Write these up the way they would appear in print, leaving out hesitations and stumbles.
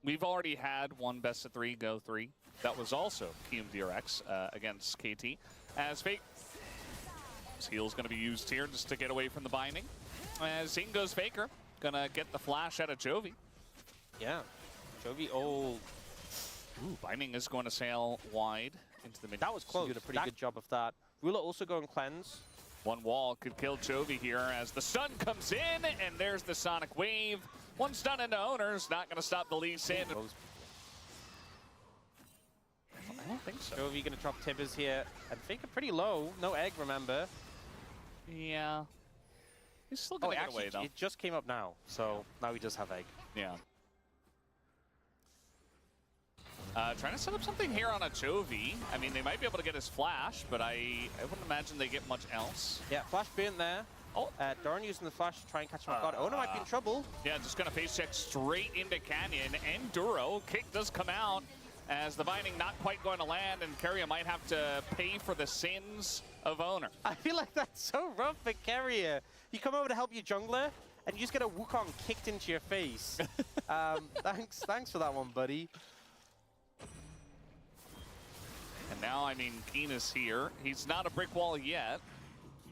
we've already had one best of 3 go 3. That was also KMDRX against KT. As Fake heal's going to be used here just to get away from the binding. As in goes Faker, gonna get the flash out of Chovy. Yeah, Chovy. Oh, ooh, binding is going to sail wide into the mid. That was close. Did a pretty good job of that. Ruler also going cleanse. One wall could kill Chovy here as the stun comes in, and there's the Sonic Wave. One stun into Owner's not going to stop the Lee Sin. I don't think so. Chovy going to drop Tibbers here, and Faker pretty low. No egg, remember? Yeah. He's still going to get away, though. It just came up now, so now he does have egg. Yeah. Trying to set up something here on a Chovy. I mean, they might be able to get his flash, but I wouldn't imagine they get much else. Yeah, flash burnt there. Oh, Doran using the flash to try and catch him off guard. Owner might be in trouble. Yeah, just going to face check straight into Canyon and Duro. Kick does come out as the binding not quite going to land, and Carrier might have to pay for the sins of Owner. I feel like that's so rough for Carrier. You come over to help your jungler, and you just get a Wukong kicked into your face. Thanks for that one, buddy. And now, I mean, Keen is here. He's not a brick wall yet.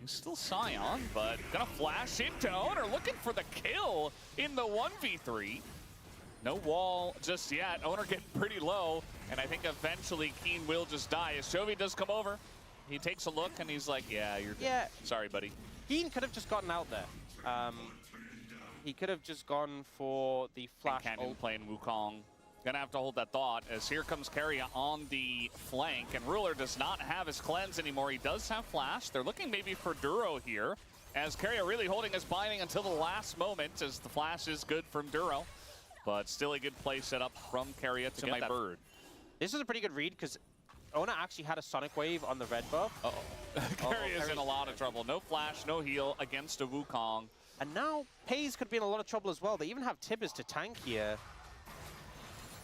He's still Scion, but gonna flash into Owner, looking for the kill in the 1v3. No wall just yet. Owner getting pretty low, and I think eventually Keen will just die. As Chovy does come over, he takes a look, and he's like, yeah, you're dead. Yeah. Sorry, buddy. Keen could have just gotten out there. He could have just gone for the flash Canyon ult. playing Wukong. Gonna have to hold that thought as here comes Carrier on the flank, and Ruler does not have his cleanse anymore. He does have flash. They're looking maybe for Duro here, as Carrier really holding his binding until the last moment, as the flash is good from Duro. But still a good play set up from Carrier to my bird. This is a pretty good read because Owner actually had a Sonic Wave on the red buff. Carrier's in a lot of trouble. No flash, no heal against a Wukong. And now Peyz could be in a lot of trouble as well. They even have Tibbers to tank here.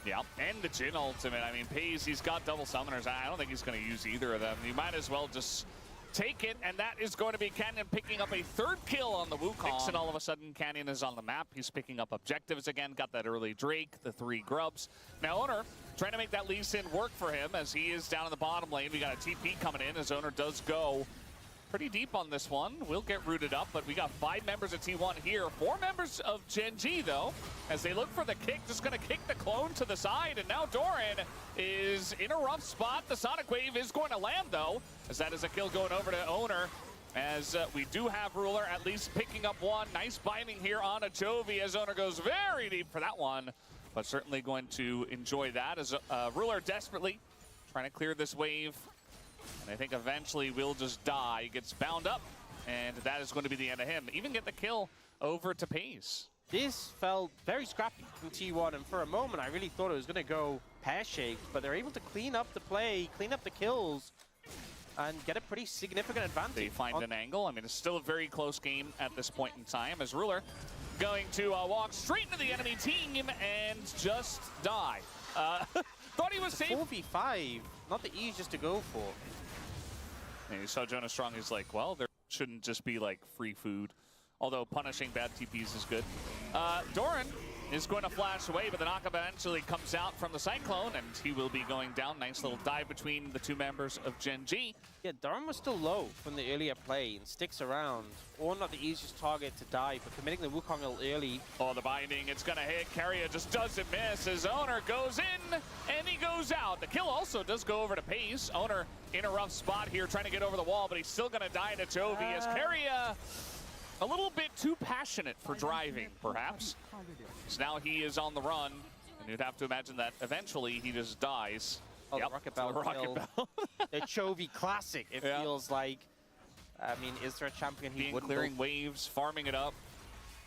Yeah, and the Jhin ultimate. I mean, Peyz, he's got double summoners. I don't think he's going to use either of them. You might as well just take it, and that is going to be Canyon picking up a 3rd kill on the Wukong. And all of a sudden, Canyon is on the map. He's picking up objectives again. Got that early Drake, the 3 grubs. Now, Owner trying to make that Lee Sin work for him as he is down in the bottom lane. We got a TP coming in as Owner does go pretty deep on this one. We'll get rooted up, but we got 5 members of T1 here. 4 members of GenG, though, as they look for the kick. Just going to kick the clone to the side, and now Doran is in a rough spot. The Sonic Wave is going to land, though, as that is a kill going over to Owner. As we do have Ruler at least picking up one. Nice binding here on a Chovy as Owner goes very deep for that one, but certainly going to enjoy that as Ruler desperately trying to clear this wave. And I think eventually will just die. He gets bound up, and that is going to be the end of him. Even get the kill over to Peyz. This felt very scrappy from T1, and for a moment I really thought it was going to go pear-shaped, but they're able to clean up the play, clean up the kills, and get a pretty significant advantage. They find an angle. I mean, it's still a very close game at this point in time, as Ruler going to walk straight into the enemy team and just die. Thought he was safe. 4v5, not the easiest to go for. And you saw Jonas Strong, he's like, well, there shouldn't just be like free food. Although punishing bad TPs is good. Doran is going to flash away, but the knock eventually comes out from the Cyclone, and he will be going down. Nice little dive between the 2 members of GenG. Yeah, Doran was still low from the earlier play and sticks around. Or not the easiest target to die, but committing the Wukong ult early. Oh, the binding, it's going to hit. Carrier just doesn't miss. His Owner goes in, and he goes out. The kill also does go over to Peyz. Owner in a rough spot here, trying to get over the wall, but he's still going to die to Chovy as Carrier a little bit too passionate for driving, perhaps. So now he is on the run, and you'd have to imagine that eventually he just dies. Oh, yep, the Rocket Bell. Rocket Bell. The Chovy classic, it feels like. I mean, is there a champion he wouldn't clearing waves, farming it up,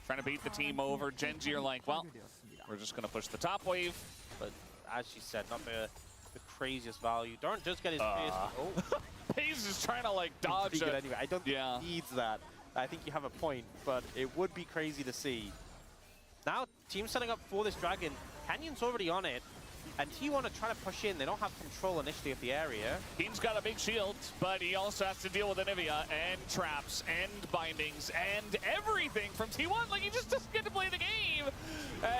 trying to beat the team over. GenG are like, well, we're just going to push the top wave. But as she said, not the craziest value. Doran does get his face. Oh. Peyz is trying to like dodge it. Anyway, I don't think he needs that. I think you have a point, but it would be crazy to see. Now, team setting up for this dragon. Canyon's already on it. And T1 are trying to push in. They don't have control initially of the area. Keen's got a big shield, but he also has to deal with Anivia and traps and bindings and everything from T1. Like, he just doesn't get to play the game.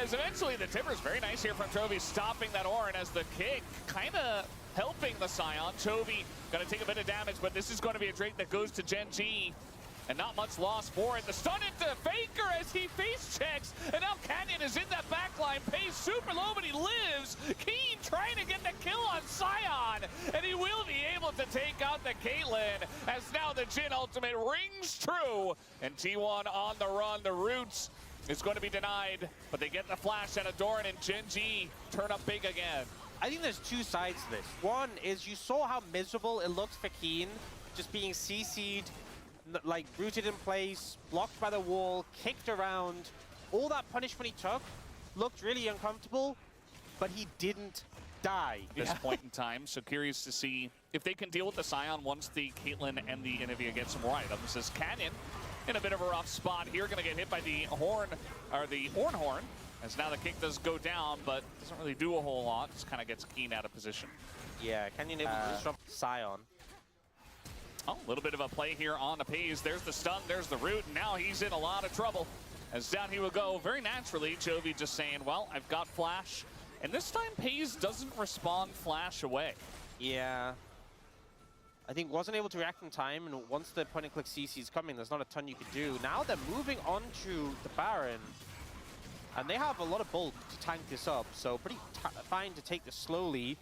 As eventually the Timber's very nice here from Chovy, stopping that Orin as the kick kind of helping the Scion. Chovy going to take a bit of damage, but this is going to be a Drake that goes to GenG. And not much loss for it. The stun into Faker as he face checks. And now Canyon is in that backline. Peyz super low, but he lives. Keen trying to get the kill on Scion. And he will be able to take out the Caitlyn. As now the Jhin ultimate rings true. And T1 on the run. The Roots is going to be denied. But they get the flash out of Doran, and GenG turn up big again. I think there's two sides to this. One is you saw how miserable it looked for Keen. Just being CC'd. Like rooted in place, blocked by the wall, kicked around. All that punishment he took looked really uncomfortable, but he didn't die. At this point in time, so curious to see if they can deal with the Scion once the Caitlyn and the Anivia get some more items. As Canyon in a bit of a rough spot here, gonna get hit by the horn, or the horn, as now the kick does go down, but doesn't really do a whole lot. Just kind of gets Keen out of position. Yeah, Canyon able to disrupt Scion. Oh, a little bit of a play here on the Peyz. There's the stun, there's the root, and now he's in a lot of trouble. As down he will go very naturally. Chovy just saying, well, I've got flash. And this time Peyz doesn't respond flash away. Yeah. I think wasn't able to react in time, and once the point and click CC is coming, there's not a ton you could do. Now they're moving on to the Baron. And they have a lot of bulk to tank this up, so pretty fine to take this slowly.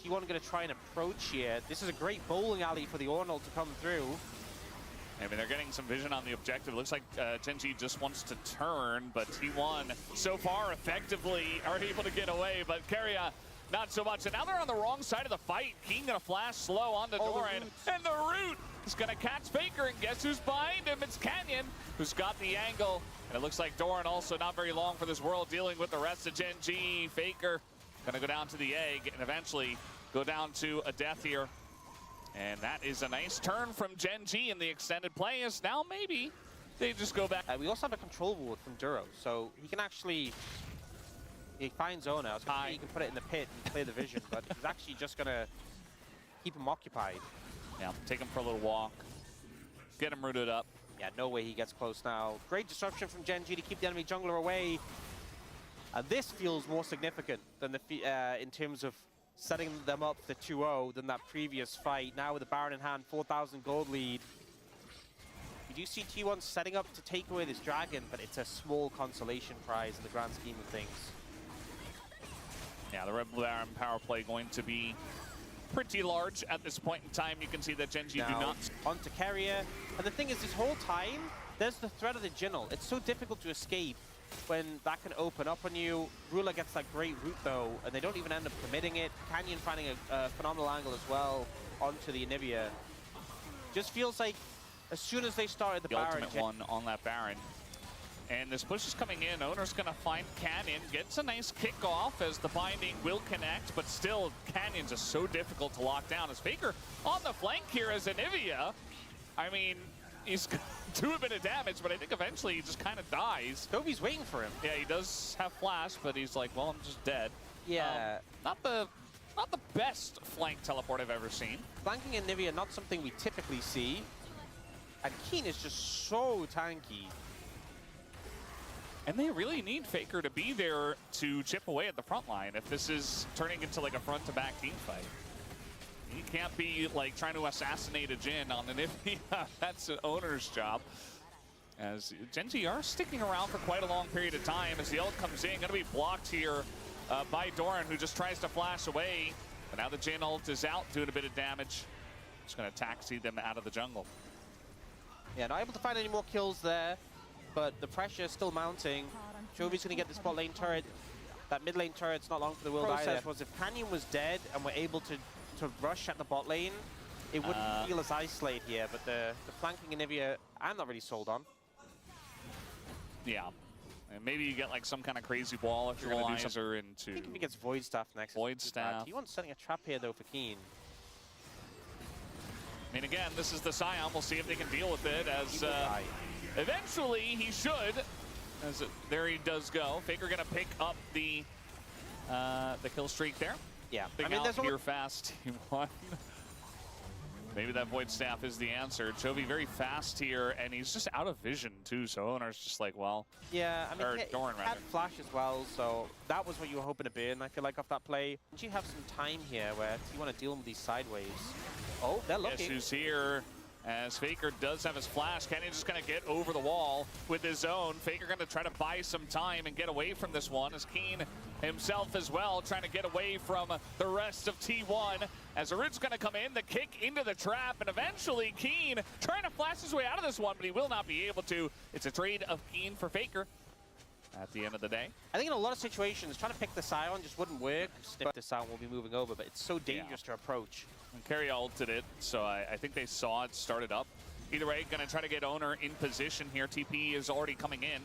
T1 going to try and approach here. This is a great bowling alley for the Ornal to come through. I mean, they're getting some vision on the objective. It looks like GenG just wants to turn, but T1 so far effectively are able to get away, but Keria not so much. And now they're on the wrong side of the fight. Keen going to flash slow onto Doran, and the root is going to catch Faker, and guess who's behind him? It's Canyon, who's got the angle. And it looks like Doran also not very long for this world, dealing with the rest of GenG. Faker gonna go down to the egg and eventually go down to a death here. And that is a nice turn from GenG in the extended play, as now maybe they just go back. We also have a control ward from Duro, so he can actually, he finds Zona. I was gonna say he can put it in the pit and play the vision, but he's actually just gonna keep him occupied. Yeah, take him for a little walk, get him rooted up. Yeah, no way he gets close now. Great disruption from GenG to keep the enemy jungler away. This feels more significant than the in terms of setting them up for the 2-0 than that previous fight. Now with the Baron in hand, 4,000 gold lead. You do see T1 setting up to take away this dragon, but it's a small consolation prize in the grand scheme of things. Yeah, the Red Baron power play going to be pretty large at this point in time. You can see that GenG do not. Onto Keria. And the thing is, this whole time, there's the threat of the Jingle. It's so difficult to escape when that can open up on you. Ruler gets that great root though, and they don't even end up committing it. Canyon finding a phenomenal angle as well onto the Anivia. Just feels like as soon as they started the Baron, ultimate one on that Baron. And this push is coming in. Owner's gonna find Canyon, gets a nice kickoff as the binding will connect, but still Canyon's just so difficult to lock down. As Faker on the flank here as Anivia, I mean, he's gonna do a bit of damage, but I think eventually he just kind of dies. Chovy's waiting for him. Yeah, he does have flash, but he's like, well, I'm just dead. Yeah. Not the best flank teleport I've ever seen. Flanking Anivia, not something we typically see. And Keen is just so tanky. And they really need Faker to be there to chip away at the front line if this is turning into like a front-to-back team fight. He can't be like trying to assassinate a Jhin on an Anivia. That's an owner's job. As GenG are sticking around for quite a long period of time as the ult comes in, gonna be blocked here by Doran, who just tries to flash away. But now the Jhin ult is out, doing a bit of damage. Just gonna taxi them out of the jungle. Yeah, not able to find any more kills there, but the pressure is still mounting. Chovy's gonna get the spot lane turret. That mid lane turret's not long for the world either. Was if Canyon was dead and we're able to rush at the bot lane, it wouldn't feel as isolated here, but the flanking Anivia, I'm not really sold on. Yeah. And maybe you get like some kind of crazy wall if you're going to do something into... I think if he gets Void Staff next. Void Staff. T1's setting a trap here though for Keen. I mean, again, this is the Scion. We'll see if they can deal with it as eventually he should. As there he does go. Faker going to pick up the the kill streak there. Yeah, Big I mean, out here fast, T1. Maybe that Void Staff is the answer. Chovy very fast here, and he's just out of vision too, so Owner's just like, well... Yeah, I mean, he Doran, had flash as well, so that was what you were hoping to burn, I feel like, off that play. Did you have some time here where you want to deal with these sideways? Oh, they're looking. Issues here, as Faker does have his flash. Kenny just going to get over the wall with his own. Faker going to try to buy some time and get away from this one, as Keen himself as well, trying to get away from the rest of T1. As Arud's going to come in, the kick into the trap, and eventually Keen trying to flash his way out of this one, but he will not be able to. It's a trade of Keen for Faker at the end of the day. I think in a lot of situations, trying to pick the Scion just wouldn't work. If the Scion will be moving over, but it's so dangerous to approach. And Carry ulted it, so I think they saw it started up. Either way, going to try to get Owner in position here. TP is already coming in.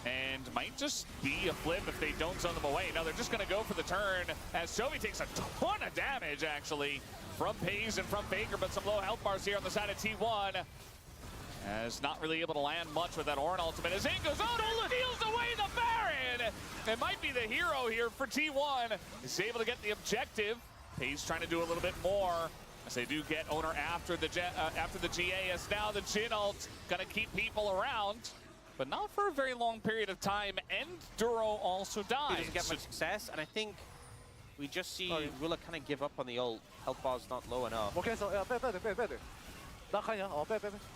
And might just be a flip if they don't zone them away. No, they're just going to go for the turn as Chovy takes a ton of damage, actually, from Peyz and from Faker, but some low health bars here on the side of T1. As not really able to land much with that Ornn ultimate. As in goes, Owner steals away the Baron! It might be the hero here for T1. Is able to get the objective. Peyz trying to do a little bit more. As they do get Owner after the GA, as now the Jin ult going to keep people around. But not for a very long period of time, and Duro also dies. He doesn't get much success, and I think we just see Ruler kind of give up on the ult. Health bar's not low enough. Okay, so better.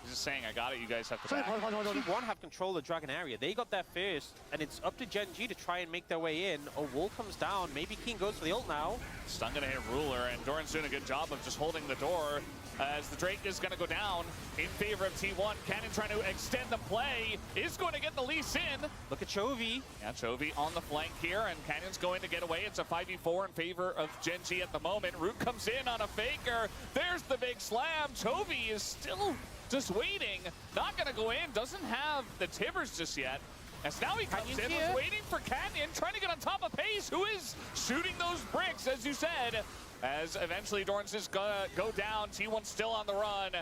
He's just saying, I got it, you guys have to back. T1 have control of the Dragon area. They got there first, and it's up to GenG to try and make their way in. A wall comes down. Maybe King goes for the ult now. Stun gonna hit Ruler, and Doran's doing a good job of just holding the door. As the Drake is gonna go down in favor of T1. Cannon trying to extend the play, is going to get the Lee Sin. Look at Chovy. Yeah, Chovy on the flank here, and Cannon's going to get away. It's a 5v4 in favor of GenG at the moment. Root comes in on a Faker. There's the big slam. Chovy is still just waiting. Not gonna go in, doesn't have the Tibbers just yet. As now he comes in, was waiting for Canyon, trying to get on top of Peyz, who is shooting those bricks, as you said. As eventually Doran's just gonna go down. T1 still on the run.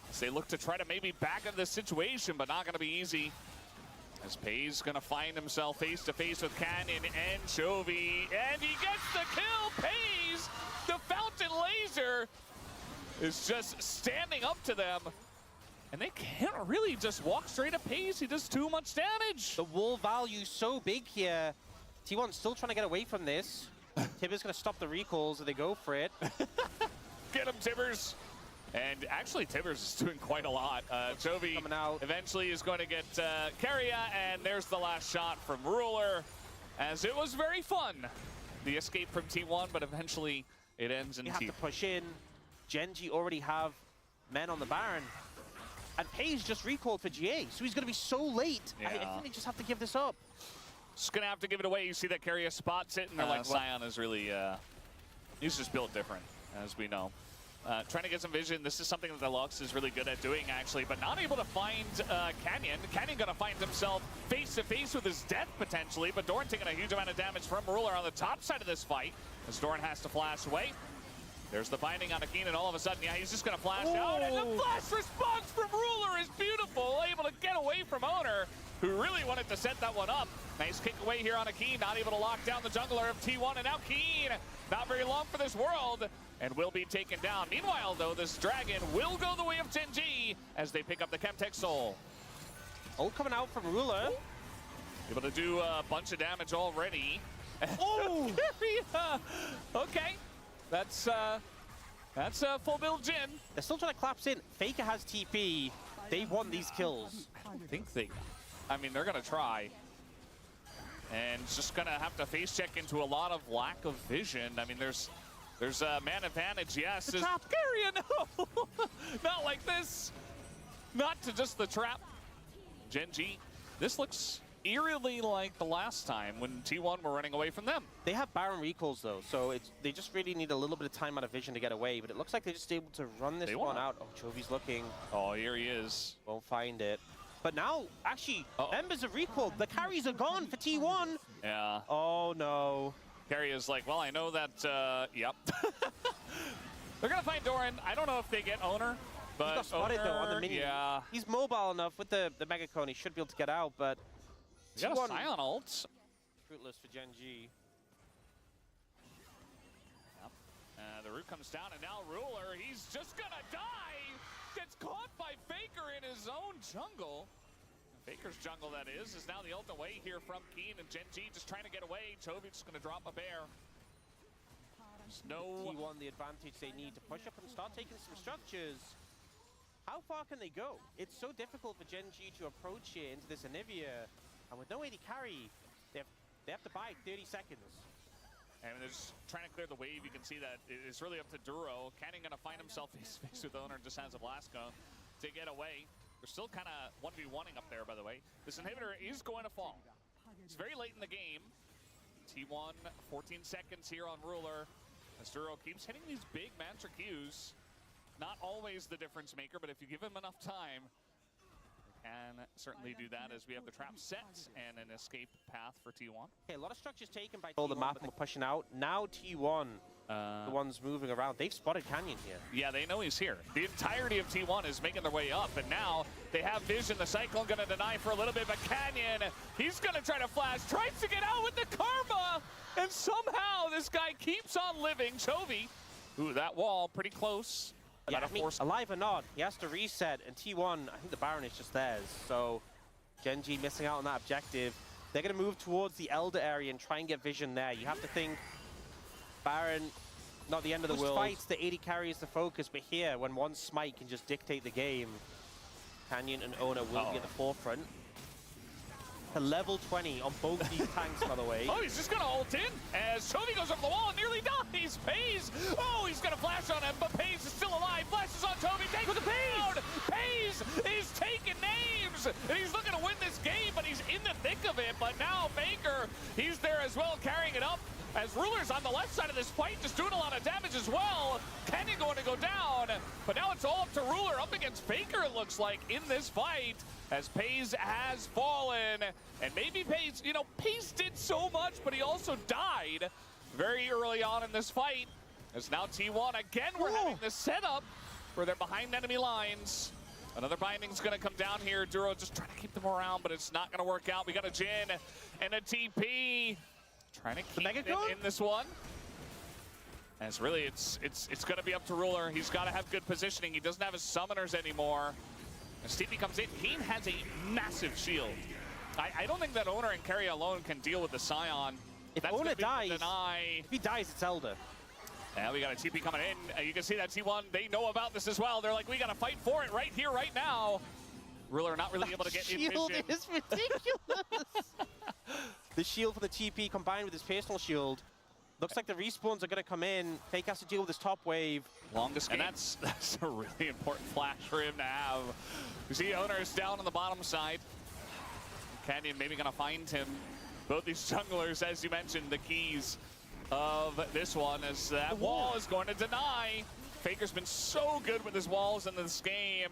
As they look to try to maybe back into the situation, but not gonna be easy. As Peyz gonna find himself face to face with Canyon and Chovy, and he gets the kill. Peyz, the Fountain Laser, is just standing up to them. And they can't really just walk straight at Peyz. He does too much damage. The wall value so big here. T1 still trying to get away from this. Tibbers going to stop the recalls and they go for it. Get him, Tibbers. And actually, Tibbers is doing quite a lot. Chovy coming out. Eventually is going to get Carria, and there's the last shot from Ruler. As it was very fun, the escape from T1, but eventually it ends in T1. You have to push in. GenG already have men on the Baron. And Peyz just recalled for GA, so he's going to be so late. Yeah. I think they just have to give this up. Just going to have to give it away. You see that Carria spots it, and they're like, Scion is really, he's just built different, as we know. Trying to get some vision. This is something that the Lux is really good at doing, actually, but not able to find Canyon. Canyon going to find himself face-to-face with his death, potentially, but Doran taking a huge amount of damage from Ruler on the top side of this fight, as Doran has to flash away. There's the binding on Akin, and all of a sudden, yeah, he's just going to flash out, and the flash response from Ruler is beautiful, able to get away from Owner, who really wanted to set that one up. Nice kick away here on Akin, not able to lock down the jungler of T1, and now Keen, not very long for this world, and will be taken down. Meanwhile, though, this Dragon will go the way of GenG as they pick up the Chemtech Soul. Ult coming out from Ruler. Able to do a bunch of damage already. Oh! Okay. That's full build Jin. They're still trying to collapse in. Faker has TP. They won these kills. I think they... I mean, they're going to try. And just going to have to face check into a lot of lack of vision. I mean, there's a man advantage, yes. The trap. Carrion, no! Not like this. Not to just the trap. GenG, this looks eerily like the last time when T1 were running away from them. They have Baron recalls, though, so they just really need a little bit of time out of vision to get away, but it looks like they're just able to run this one out. Oh, Chovy's looking. Oh, here he is. Won't find it. But now, actually, members of recall, the carries are gone for T1. Yeah. Oh, no. Carrie is like, well, I know that, yep. They're going to find Doran. I don't know if they get Owner, but he got spotted, though, on the minion. Yeah. He's mobile enough with the Mega Cone. He should be able to get out, but He got a Scion ult. Fruitless for GenG. The root comes down, and now Ruler, he's just gonna die! Gets caught by Faker in his own jungle. Faker's jungle, that is now the ult away here from Keen, and GenG just trying to get away. Chovy just gonna drop a bear. There's no... T1 the advantage they need to push up and start taking some structures. How far can they go? It's so difficult for GenG to approach here into this Anivia, and with no AD carry, they have to buy 30 seconds. And they're just trying to clear the wave. You can see that it's really up to Duro. Canyon gonna find himself face-to-face with Owner, just has a Blasco to get away. They're still kind of 1v1ing up there, by the way. This inhibitor is going to fall. It's very late in the game. T1, 14 seconds here on Ruler. As Duro keeps hitting these big mantra Qs. Not always the difference maker, but if you give him enough time, can certainly do that, as we have the trap set and an escape path for T1. Okay, a lot of structures taken by T1, the map and pushing out. Now T1, the ones moving around. They've spotted Canyon here. Yeah, they know he's here. The entirety of T1 is making their way up, and now they have vision. The Cyclone gonna deny for a little bit, but Canyon, he's gonna try to flash, tries to get out with the Karma, and somehow this guy keeps on living. Chovy, ooh, that wall pretty close. Yeah, I mean, alive or not, he has to reset, and T1, I think the Baron is just theirs. So GenG missing out on that objective. They're going to move towards the Elder area and try and get vision there. You have to think Baron, not the end of the world. Fights, the AD carry is the focus, but here, when one smite can just dictate the game, Canyon and Owner will be at the forefront. To level 20 on both these tanks, by the way. Oh, he's just gonna ult in as Chovy goes over the wall and nearly dies. Peyz, oh, he's gonna flash on him, but Peyz is still alive. Flashes on Chovy, takes the Peyz. Peyz is taking names, and he's looking to win this game, but he's in the thick of it. But now Faker, he's there as well, carrying it up. As Ruler's on the left side of this fight, just doing a lot of damage as well. Canyon going to go down, but now it's all up to Ruler up against Faker, it looks like, in this fight, as Peyz has fallen. And maybe Peyz, you know, Peyz did so much, but he also died very early on in this fight. As now T1, again, we're having this setup where they're behind enemy lines. Another binding's gonna come down here. Duro just trying to keep them around, but it's not gonna work out. We got a Jin and a TP. Trying to keep it in this one. As really, it's going to be up to Ruler. He's got to have good positioning. He doesn't have his summoners anymore. As TP comes in, Keen has a massive shield. I don't think that Owner and Carry alone can deal with the Scion. If Owner dies, if he dies, it's Elder. Yeah, we got a TP coming in. You can see that T1, they know about this as well. They're like, we got to fight for it right here, right now. Ruler not really able to get in vision. Shield is ridiculous. The shield for the TP combined with his personal shield. Looks like the respawns are going to come in. Fake has to deal with this top wave. Longest game. And that's a really important flash for him to have. You see Owner is down on the bottom side. Canyon maybe going to find him. Both these junglers, as you mentioned, the keys of this one, as that wall is going to deny. Faker's been so good with his walls in this game.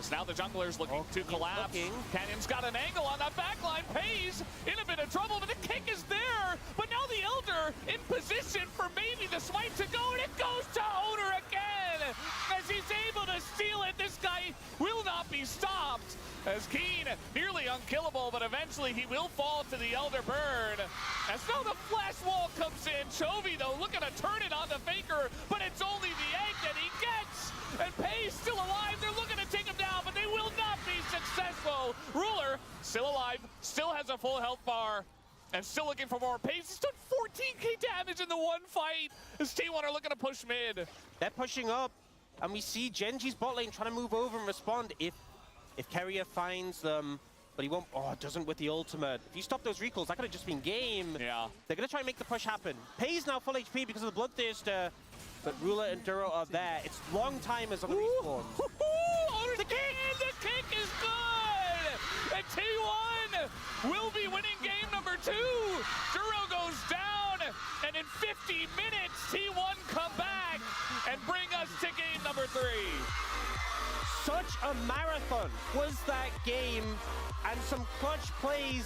As now the jungler's looking to collapse. Canyon's got an angle on that backline. Peyz in a bit of trouble, but the kick is there. But now the Elder in position for maybe the smite to go, and it goes to Owner again. As he's able to steal it, this guy will not be stopped. As Keen, nearly unkillable, but eventually he will fall to the Elder burn. As now the flash wall comes in. Chovy, though, looking to turn it on the Faker, but it's only the egg that he gets. And Peyz still alive. They're looking to take him down, but they will not be successful. Ruler, still alive, still has a full health bar, and still looking for more. Peyz has done 14k damage in the one fight. As T1 are looking to push mid. They're pushing up, and we see GenG's bot lane trying to move over and respond if Carrier finds them, but he won't. Oh, it doesn't with the ultimate. If you stop those recalls, that could have just been game. Yeah. They're going to try and make the push happen. Peyz now full HP because of the Bloodthirster, but Ruler and Duro are there. It's long timers on the respawn. The kick is good! And T1 will be winning game number 2. Duro goes down, and in 50 minutes, T1 come back and bring us to game number 3. Such a marathon was that game, and some clutch plays